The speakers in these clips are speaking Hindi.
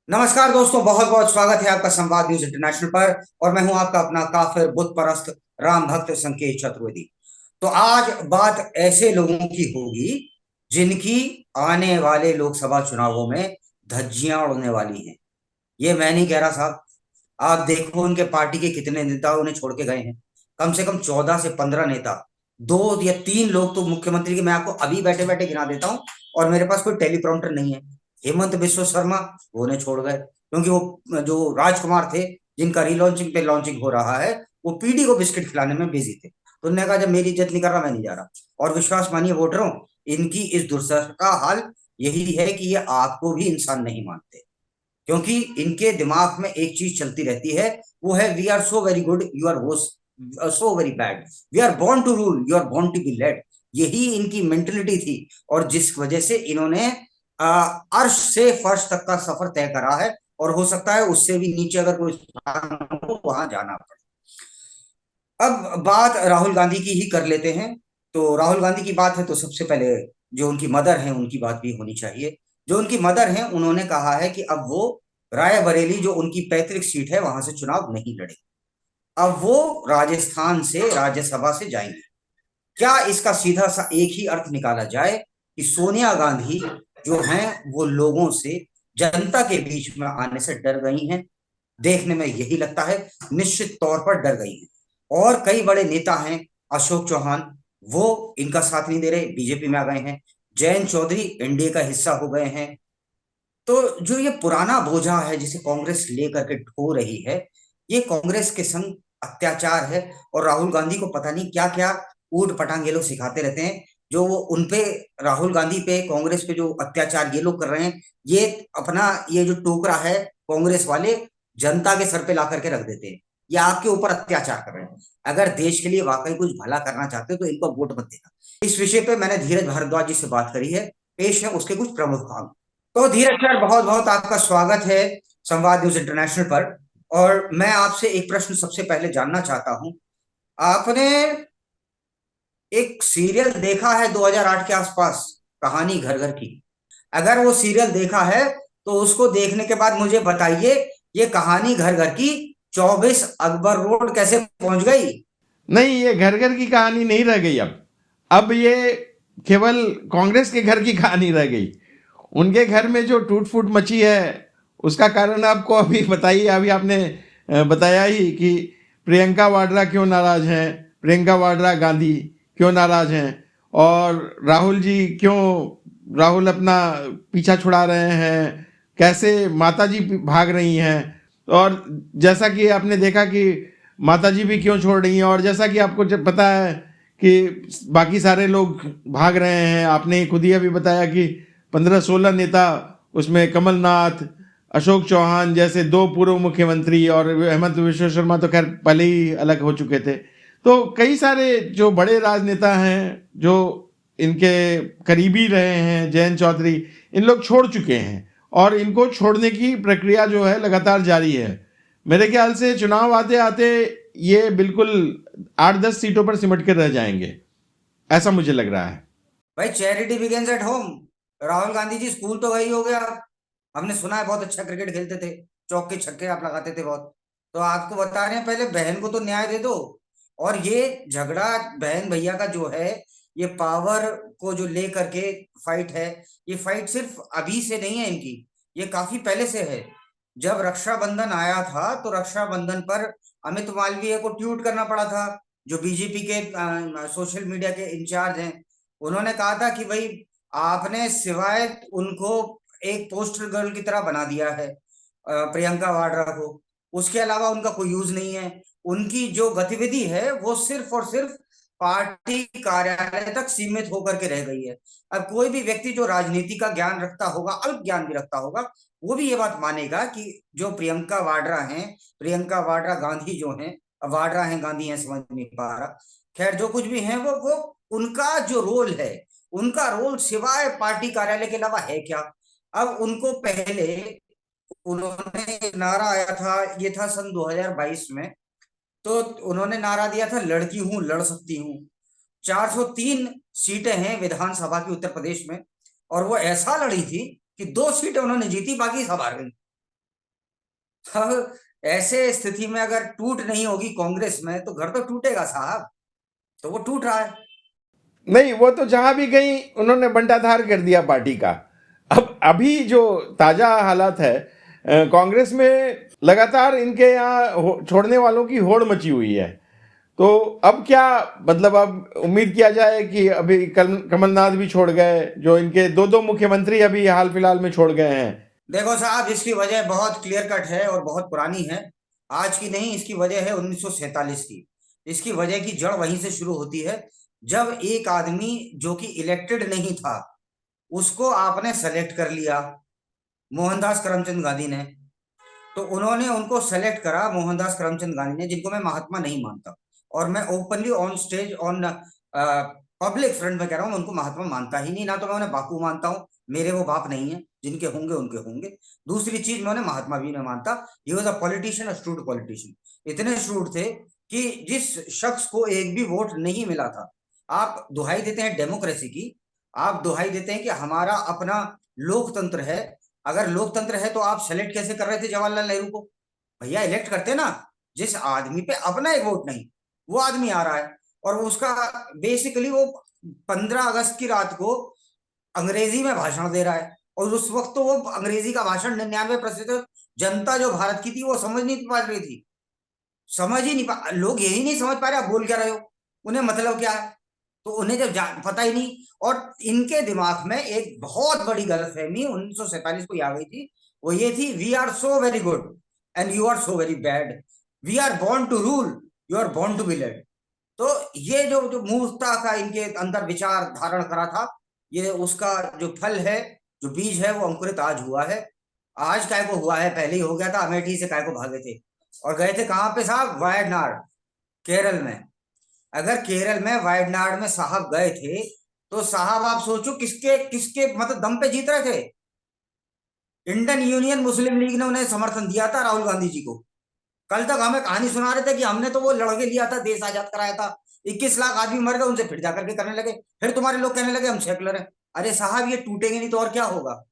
नमस्कार दोस्तों, बहुत बहुत स्वागत है आपका संवाद न्यूज इंटरनेशनल पर। और मैं हूं आपका अपना काफिर बुत परस्त राम भक्त संकेत चतुर्वेदी। तो आज बात ऐसे लोगों की होगी जिनकी आने वाले लोकसभा चुनावों में धज्जियां उड़ने वाली हैं। ये मैं नहीं कह रहा साहब। आप देखो उनके पार्टी के कितने नेता उन्हें छोड़ के गए हैं। कम से कम 14 से 15 नेता। दो या तीन लोग तो मुख्यमंत्री के मैं आपको अभी बैठे बैठे गिना देता हूं। और मेरे पास कोई टेलीप्रॉम्प्टर नहीं है। हेमंत बिश्व शर्मा, वो उन्हें छोड़ गए क्योंकि वो जो राजकुमार थे, जिनका रीलॉन्चिंग पे लॉन्चिंग हो रहा है, वो पीडी को बिस्किट खिलाने में बिजी थे। तो उन्होंने कहा जब मेरी इज्जत नहीं कर रहा, मैं नहीं जा रहा। और विश्वास मानिए वोटरों, इनकी इस दुर्दशा का हाल यही है कि ये आपको भी इंसान नहीं मानते। क्योंकि इनके दिमाग में एक चीज चलती रहती है, वो है we are so very good, you are वो so very bad. We are born to rule, you are born to be led. यही इनकी मेंटेलिटी थी। और जिस वजह से इन्होंने अर्श से फर्श तक का सफर तय करा है। और हो सकता है उससे भी नीचे अगर कोई स्थान हो, वहां जाना पड़े। अब बात राहुल गांधी की ही कर लेते हैं। तो राहुल गांधी की बात है तो सबसे पहले जो उनकी मदर है उनकी बात भी होनी चाहिए। जो उनकी मदर है उन्होंने कहा है कि अब वो रायबरेली, जो उनकी पैतृक सीट है, वहां से चुनाव नहीं लड़े। अब वो राजस्थान से राज्यसभा से जाएंगे। क्या इसका सीधा सा एक ही अर्थ निकाला जाए कि सोनिया गांधी जो हैं वो लोगों से, जनता के बीच में आने से डर गई हैं। देखने में यही लगता है, निश्चित तौर पर डर गई हैं। और कई बड़े नेता हैं, अशोक चौहान, वो इनका साथ नहीं दे रहे, बीजेपी में आ गए हैं। जयंत चौधरी एनडीए का हिस्सा हो गए हैं। तो जो ये पुराना बोझा है जिसे कांग्रेस लेकर के ढो रही है, ये कांग्रेस के संग अत्याचार है। और राहुल गांधी को पता नहीं क्या क्या ऊट पटांग ये लोग सिखाते रहते हैं। जो वो उनपे, राहुल गांधी पे, कांग्रेस पे जो अत्याचार ये लोग कर रहे हैं, ये अपना ये जो टोकरा है, कांग्रेस वाले जनता के सर पे ला करके रख देते हैं। ये आपके ऊपर अत्याचार कर रहे हैं। अगर देश के लिए वाकई कुछ भला करना चाहते हो तो इनको वोट मत देना। इस विषय पे मैंने धीरज भारद्वाज जी से बात करी है। पेश है उसके कुछ प्रमुख अंक। तो धीरज सर, बहुत बहुत आपका स्वागत है संवाद न्यूज इंटरनेशनल पर। और मैं आपसे एक प्रश्न सबसे पहले जानना चाहता हूं। आपने एक सीरियल देखा है 2008 के आसपास, कहानी घर घर की? अगर वो सीरियल देखा है तो उसको देखने के बाद मुझे बताइए, ये कहानी घर घर की 24 अकबर रोड कैसे पहुंच गई? नहीं, ये घर घर की कहानी नहीं रह गई। अब ये केवल कांग्रेस के घर की कहानी रह गई। उनके घर में जो टूट फूट मची है उसका कारण आपको अभी बताइए। अभी आपने बताया ही कि प्रियंका वाड्रा क्यों नाराज हैं, प्रियंका वाड्रा गांधी क्यों नाराज हैं, और राहुल जी क्यों, राहुल अपना पीछा छुड़ा रहे हैं, कैसे माता जी भाग रही हैं। और जैसा कि आपने देखा कि माताजी भी क्यों छोड़ रही हैं, और जैसा कि आपको जब पता है कि बाकी सारे लोग भाग रहे हैं। आपने खुद ही अभी बताया कि 15-16 नेता, उसमें कमलनाथ, अशोक चौहान जैसे दो पूर्व मुख्यमंत्री, और हेमंत विश्व शर्मा तो खैर पहले ही अलग हो चुके थे। तो कई सारे जो बड़े राजनेता हैं जो इनके करीबी रहे हैं, जयंत चौधरी, इन लोग छोड़ चुके हैं। और इनको छोड़ने की प्रक्रिया जो है लगातार जारी है। मेरे ख्याल से चुनाव आते आते ये बिल्कुल 8-10 सीटों पर सिमट कर रह जाएंगे, ऐसा मुझे लग रहा है। भाई, charity begins at home. Rahul Gandhi ji, school तो वही हो गया। हमने सुना है बहुत अच्छा क्रिकेट खेलते थे, चौके छक्के आप लगाते थे बहुत। तो आपको बता रहे हैं, पहले बहन को तो न्याय दे दो। और ये झगड़ा बहन भैया का जो है, ये पावर को जो ले करके फाइट है, ये फाइट सिर्फ अभी से नहीं है इनकी। ये काफी पहले से है। जब रक्षाबंधन आया था तो रक्षाबंधन पर अमित मालवीय को ट्वीट करना पड़ा था। जो बीजेपी के सोशल मीडिया के इंचार्ज हैं, उन्होंने कहा था कि भाई, आपने सिवाय उनको एक पोस्टर गर्ल की तरह बना दिया है, प्रियंका वाड्रा को। उसके अलावा उनका कोई यूज नहीं है। उनकी जो गतिविधि है वो सिर्फ और सिर्फ पार्टी कार्यालय तक सीमित होकर के रह गई है। अब कोई भी व्यक्ति जो राजनीति का ज्ञान रखता होगा, अल्प ज्ञान भी रखता होगा, वो भी ये बात मानेगा कि जो प्रियंका वाड्रा हैं, प्रियंका वाड्रा गांधी जो हैं, अब वाड्रा हैं गांधी हैं समझ नहीं पा रहा। खैर, जो कुछ भी है वो उनका जो रोल है, उनका रोल सिवाय पार्टी कार्यालय के अलावा है क्या? अब उनको पहले उन्होंने एक नारा आया था, ये था सन 2022 में। तो उन्होंने नारा दिया था, लड़की हूं लड़ सकती हूँ। 403 सीटें हैं विधानसभा की उत्तर प्रदेश में। और वो ऐसा लड़ी थी कि 2 सीटें उन्होंने जीती, बाकी सब हार गई। अब ऐसे स्थिति में अगर टूट नहीं होगी कांग्रेस में तो घर तो टूटेगा साहब, तो वो टूट रहा है। नहीं, वो तो जहां भी गई उन्होंने बंटाधार कर दिया पार्टी का। अब अभी जो ताजा हालात है, कांग्रेस में लगातार इनके यहाँ छोड़ने वालों की होड़ मची हुई है। तो अब क्या मतलब, अब उम्मीद किया जाए कि अभी कमलनाथ भी छोड़ गए, जो इनके दो दो मुख्यमंत्री अभी हाल फिलहाल में छोड़ गए हैं। देखो साहब, इसकी वजह बहुत क्लियर कट है और बहुत पुरानी है, आज की नहीं। इसकी वजह है 1947 की। इसकी वजह की जड़ वहीं से शुरू होती है, जब एक आदमी जो कि इलेक्टेड नहीं था उसको आपने सेलेक्ट कर लिया, मोहनदास करमचंद गांधी ने। तो उन्होंने उनको सेलेक्ट करा, मोहनदास करमचंद गांधी ने, जिनको मैं महात्मा नहीं मानता, और मैं openly on stage on public front में कह रहा हूँ, उनको महात्मा मानता ही नहीं, ना तो मैं उन्हें बापू मानता हूँ, मेरे वो बाप नहीं है, जिनके होंगे उनके होंगे। दूसरी चीज, मैं उन्हें महात्मा भी नहीं मानता। He was a politician, a shrewd politician. इतने श्रूड थे कि जिस शख्स को एक भी वोट नहीं मिला था, आप दुहाई देते हैं डेमोक्रेसी की, आप दुहाई देते हैं कि हमारा अपना लोकतंत्र है। अगर लोकतंत्र है तो आप सेलेक्ट कैसे कर रहे थे जवाहरलाल नेहरू को? भैया इलेक्ट करते ना, जिस आदमी पे अपना एक वोट नहीं, वो आदमी आ रहा है, और उसका बेसिकली वो 15 अगस्त की रात को अंग्रेजी में भाषण दे रहा है, और उस वक्त तो वो अंग्रेजी का भाषण 99% जनता जो भारत की थी वो समझ नहीं पा रही थी। समझ ही नहीं पा लोग यही नहीं समझ पा रहे आप बोल क्या रहे हो, उन्हें मतलब क्या है। तो उन्हें जब पता ही नहीं, और इनके दिमाग में एक बहुत बड़ी गलतफहमी 1947 को आ गई थी। वो ये थी, we are so very good and you are so very bad, we are born to rule, you are born to be led. तो ये जो जो मूर्खता का इनके अंदर विचार धारण करा था, ये उसका जो फल है, जो बीज है, वो अंकुरित आज हुआ है। आज काय को हुआ है, पहले ही हो गया था। अमेठी से काय को भागे थे और गए थे कहां पे साहब? वायनाड, केरल में। अगर केरल में वायनाड में साहब गए थे, तो साहब आप सोचो किसके किसके मतलब दम पे जीत रहे थे। इंडियन यूनियन मुस्लिम लीग ने उन्हें समर्थन दिया था, राहुल गांधी जी को। कल तक हमें कहानी सुना रहे थे कि हमने तो वो लड़के लिया था, देश आजाद कराया था, 21 लाख आदमी मर गए, उनसे फिर जाकर के करने लगे, फिर तुम्हारे लोग कहने लगे हम सेकुलर हैं। अरे साहब, ये टूटेंगे नहीं तो और क्या होगा?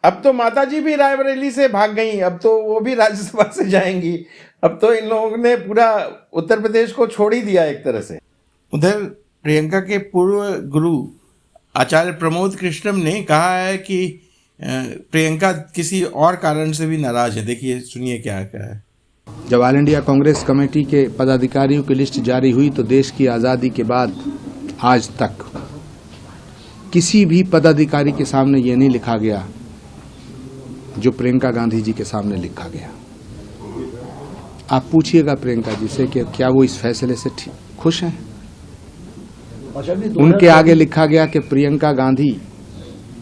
अब तो माताजी भी रायबरेली से भाग गई, अब तो वो भी राज्यसभा से जाएंगी। अब तो इन लोगों ने पूरा उत्तर प्रदेश को छोड़ ही दिया एक तरह से। उधर प्रियंका के पूर्व गुरु आचार्य प्रमोद कृष्णम ने कहा है कि प्रियंका किसी और कारण से भी नाराज है। देखिए, सुनिए क्या कहा है। जब ऑल इंडिया कांग्रेस कमेटी के पदाधिकारियों की लिस्ट जारी हुई तो देश की आज़ादी के बाद आज तक किसी भी पदाधिकारी के सामने ये नहीं लिखा गया जो प्रियंका गांधी जी के सामने लिखा गया। आप पूछिएगा प्रियंका जी से कि क्या वो इस फैसले से खुश हैं। उनके आगे लिखा गया कि Priyanka Gandhi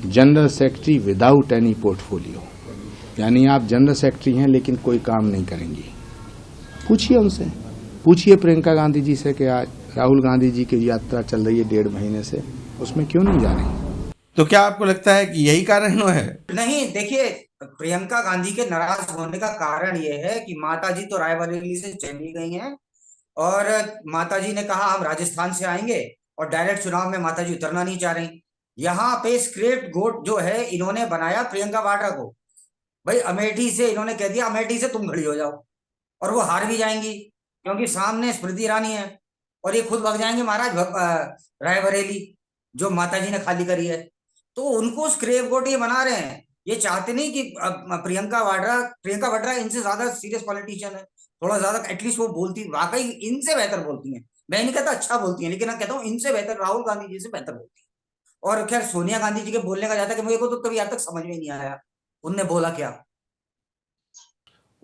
general secretary without any portfolio, यानी आप जनरल सेक्रेटरी हैं लेकिन कोई काम नहीं करेंगी। पूछिए उनसे, पूछिए प्रियंका गांधी जी से कि आज राहुल गांधी जी की यात्रा चल रही है 1.5 महीने से, उसमें क्यों नहीं जा रही। तो क्या आपको लगता है कि यही कारण है? नहीं, देखिए, प्रियंका गांधी के नाराज होने का कारण यह है कि माताजी तो रायबरेली से चली गई हैं, और माताजी ने कहा हम राजस्थान से आएंगे, और डायरेक्ट चुनाव में माताजी उतरना नहीं चाह रही। यहाँ पे स्क्रेप गोट जो है इन्होंने बनाया प्रियंका वाड्रा को। भाई अमेठी से इन्होंने कह दिया अमेठी से तुम खड़ी हो जाओ, और वो हार भी जाएंगी क्योंकि सामने स्मृति ईरानी है, और ये खुद भाग जाएंगे महाराज रायबरेली, जो माताजी ने खाली करी है। तो उनको स्क्रेप गोट ये बना रहे हैं, ये चाहते नहीं कि प्रियंका वाड्रा इनसे ज्यादा सीरियस पॉलिटिशियन है, थोड़ा ज्यादा एटलीस्ट वो बोलती, वाकई इनसे बेहतर बोलती हैं। मैं नहीं कहता अच्छा बोलती हैं, लेकिन मैं कहता हूँ इनसे बेहतर, राहुल गांधी जी से बेहतर बोलती हैं। और खैर सोनिया गांधी जी के बोलने का जाता है कि मुझे को तो कभी आज तक समझ में नहीं आया उनने बोला क्या।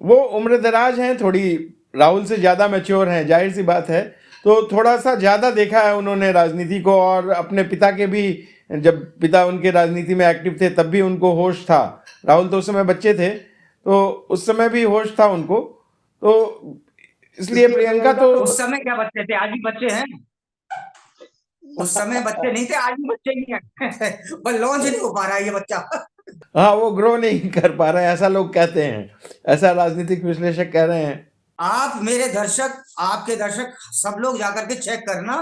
वो उम्रदराज हैं, थोड़ी राहुल से ज़्यादा मैच्योर हैं, जाहिर सी बात है। तो थोड़ा सा ज़्यादा देखा है उन्होंने राजनीति को, और अपने पिता के भी, जब पिता उनके राजनीति में एक्टिव थे तब भी उनको होश था। राहुल तो उस समय बच्चे थे, तो उस समय भी होश था उनको। तो इसलिए प्रियंका तो उस समय क्या बच्चे थे, आज भी बच्चे हैं। उस समय बच्चे नहीं थे, आज भी बच्चे ही हैं बस लॉन्च नहीं हो पा रहा है ये बच्चा हाँ, वो ग्रो नहीं कर पा रहे हैं, ऐसा लोग कहते हैं, ऐसा राजनीतिक विश्लेषक कह रहे हैं। आप मेरे दर्शक, आपके दर्शक, सब लोग जाकर के चेक करना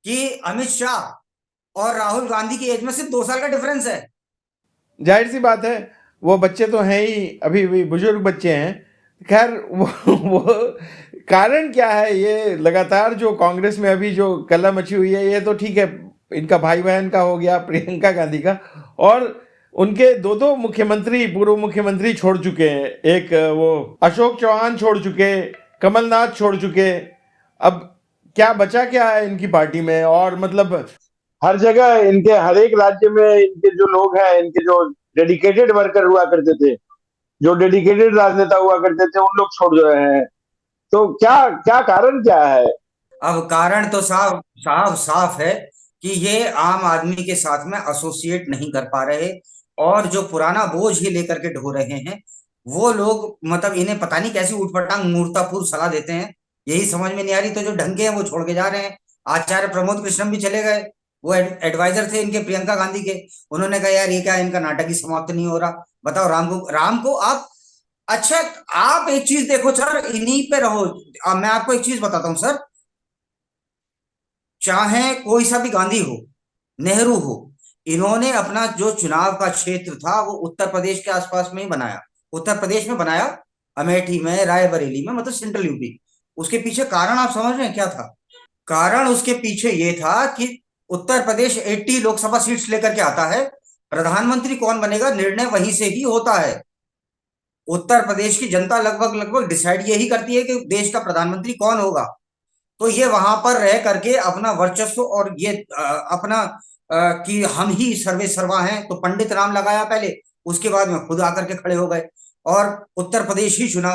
कि अमित शाह और राहुल गांधी की एज में सिर्फ 2 साल का डिफरेंस है। जाहिर सी बात है, वो बच्चे तो हैं ही, अभी भी बुजुर्ग बच्चे हैं। खैर वो कारण क्या है, ये लगातार जो कांग्रेस में अभी जो कलह मची हुई है, ये तो ठीक है, इनका भाई बहन का हो गया, प्रियंका गांधी का, और उनके दो मुख्यमंत्री, पूर्व मुख्यमंत्री छोड़ चुके हैं। एक वो अशोक चौहान छोड़ चुके, कमलनाथ छोड़ चुके। अब क्या बचा क्या है इनकी पार्टी में? और मतलब हर जगह इनके, हर एक राज्य में इनके जो लोग हैं, इनके जो डेडिकेटेड वर्कर हुआ करते थे, जो डेडिकेटेड राजनेता हुआ करते थे, उन लोग छोड़ रहे हैं। तो क्या क्या कारण क्या है? अब कारण तो साफ साफ साफ है कि ये आम आदमी के साथ में एसोसिएट नहीं कर पा रहे, और जो पुराना बोझ ही लेकर के ढो रहे हैं वो लोग, मतलब इन्हें पता नहीं कैसी उठपटांग मूर्तापूर्व सलाह देते हैं, यही समझ में नहीं आ रही। तो जो ढंगे हैं वो छोड़ के जा रहे हैं। आचार्य प्रमोद कृष्णम भी चले गए, वो एडवाइजर थे इनके प्रियंका गांधी के। उन्होंने कहा यार ये क्या, इनका नाटक ही समाप्त नहीं हो रहा। बताओ राम को आप, अच्छा आप एक चीज देखो सर, इन्हीं पे रहो। अब मैं आपको एक चीज बताता हूँ सर, चाहे कोई सा भी गांधी हो, नेहरू हो, इन्होंने अपना जो चुनाव का क्षेत्र था वो उत्तर प्रदेश के आसपास में ही बनाया। उत्तर प्रदेश में बनाया, अमेठी में, रायबरेली में, मतलब सेंट्रल यूपी। उसके पीछे कारण आप समझ रहे हैं क्या था? कारण उसके पीछे ये था कि उत्तर प्रदेश 80 लोकसभा सीट्स लेकर के आता है, प्रधानमंत्री कौन बनेगा निर्णय वहीं से ही होता है। उत्तर प्रदेश की जनता लगभग लगभग डिसाइड यही करती है कि देश का प्रधानमंत्री कौन होगा। तो ये वहां पर रह करके अपना वर्चस्व और ये अपना कि हम ही सर्वे सर्वा हैं, तो पंडित राम लगाया पहले, उसके बाद में खुद आकर के खड़े हो गए और उत्तर प्रदेश ही चुना।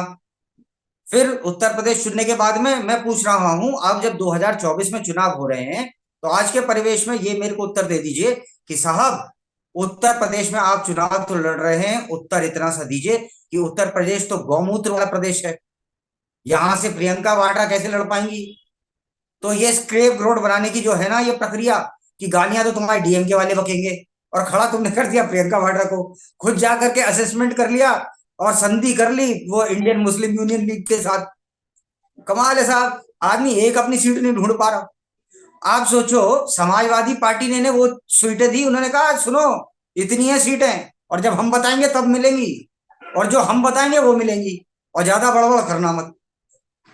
फिर उत्तर प्रदेश चुनने के बाद में मैं पूछ रहा हूं, अब जब 2024 में चुनाव हो रहे हैं, तो आज के परिवेश में ये मेरे को उत्तर दे दीजिए कि साहब उत्तर प्रदेश में आप चुनाव तो लड़ रहे हैं, उत्तर इतना सा दीजिए कि उत्तर प्रदेश तो गौमूत्र वाला प्रदेश है, यहां से प्रियंका वाड्रा कैसे लड़ पाएंगी? तो ये स्क्रेप रोड बनाने की जो है ना ये प्रक्रिया, कि गालियां तो तुम्हारे डीएमके वाले बकेंगे, और खड़ा तुमने कर दिया प्रियंका वाड्रा को, खुद जा करके असेसमेंट कर लिया और संधि कर ली वो इंडियन मुस्लिम यूनियन लीग के साथ। कमाल है साहब, आदमी एक अपनी सीट नहीं ढूंढ पा रहा। आप सोचो, समाजवादी पार्टी ने वो सीटें दी, उन्होंने कहा सुनो इतनी है सीटें, और जब हम बताएंगे तब मिलेंगी, और जो हम बताएंगे वो मिलेंगी, और ज्यादा बड़बड़ करना मत।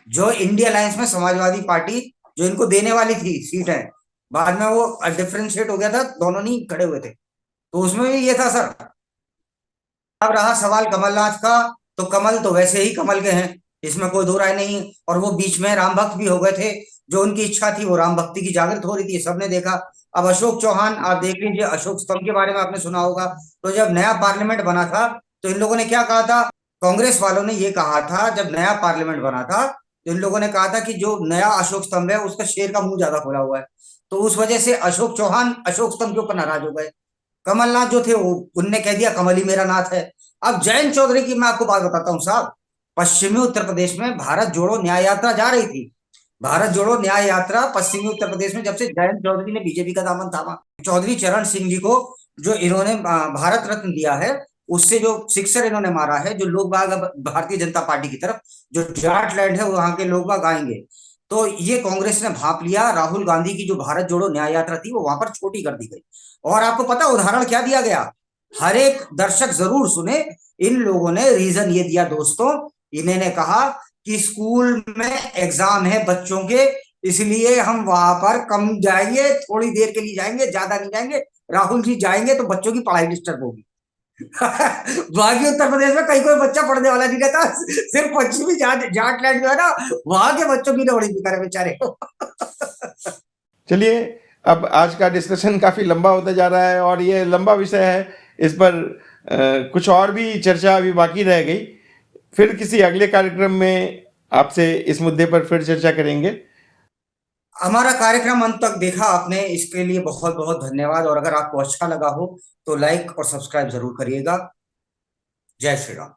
जो इंडिया अलायंस में समाजवादी पार्टी जो इनको देने वाली थी सीटें, बाद में वो डिफरेंशिएट हो गया था, दोनों नहीं खड़े हुए थे, तो उसमें भी ये था सर। अब रहा सवाल कमलनाथ का, तो कमल तो वैसे ही कमल के हैं, इसमें कोई दो राय नहीं। और वो बीच में राम भक्त भी हो गए थे, जो उनकी इच्छा थी वो राम भक्ति की जागृत हो रही थी, सबने देखा। अब अशोक चौहान आप देख लीजिए, अशोक स्तंभ के बारे में आपने सुना होगा। तो जब नया पार्लियामेंट बना था तो इन लोगों ने क्या कहा था, कांग्रेस वालों ने ये कहा था, जब नया पार्लियामेंट बना था तो इन लोगों ने कहा था कि जो नया अशोक स्तंभ है उसका शेर का मुंह ज्यादा खुला हुआ है, तो उस वजह से अशोक चौहान अशोक स्तंभ के ऊपर नाराज हो गए। कमलनाथ जो थे वो, उनने कह दिया कमल ही मेरा नाथ है। अब जयंत चौधरी की मैं आपको बात बताता हूँ साहब, पश्चिमी उत्तर प्रदेश में भारत जोड़ो न्याय यात्रा जा रही थी। भारत जोड़ो न्याय यात्रा पश्चिमी उत्तर प्रदेश में, जब से जयंत चौधरी ने बीजेपी का दामन थामा, चौधरी चरण सिंह जी को जो इन्होंने भारत रत्न दिया है, उससे जो सिक्सर इन्होंने मारा है, जो लोग बाग अब भारतीय जनता पार्टी की तरफ, जो जाट लैंड है वहां के लोग बाग आएंगे, तो ये कांग्रेस ने भाप लिया। राहुल गांधी की जो भारत जोड़ो न्याय यात्रा थी वो वहां पर छोटी कर दी गई। और आपको पता उदाहरण क्या दिया गया, हर एक दर्शक जरूर सुने, इन लोगों ने रीजन ये दिया दोस्तों, इन्होंने कहा कि स्कूल में एग्जाम है बच्चों के, इसलिए हम वहां पर कम जाएंगे, थोड़ी देर के लिए जाएंगे, ज्यादा नहीं जाएंगे। राहुल जी जाएंगे तो बच्चों की पढ़ाई डिस्टर्ब होगी। बाकी उत्तर प्रदेश में कहीं कोई बच्चा पढ़ने वाला नहीं रहता, सिर्फ पश्चिमी जाट लैंड जो है ना, वहां के बच्चों की नौकरी भी करे बेचारे। चलिए, अब आज का डिस्कशन काफ़ी लंबा होता जा रहा है, और ये लंबा विषय है, इस पर कुछ और भी चर्चा अभी बाकी रह गई। फिर किसी अगले कार्यक्रम में आपसे इस मुद्दे पर फिर चर्चा करेंगे। हमारा कार्यक्रम अंत तक देखा आपने, इसके लिए बहुत बहुत धन्यवाद, और अगर आपको अच्छा लगा हो तो लाइक और सब्सक्राइब जरूर करिएगा। जय श्री राम।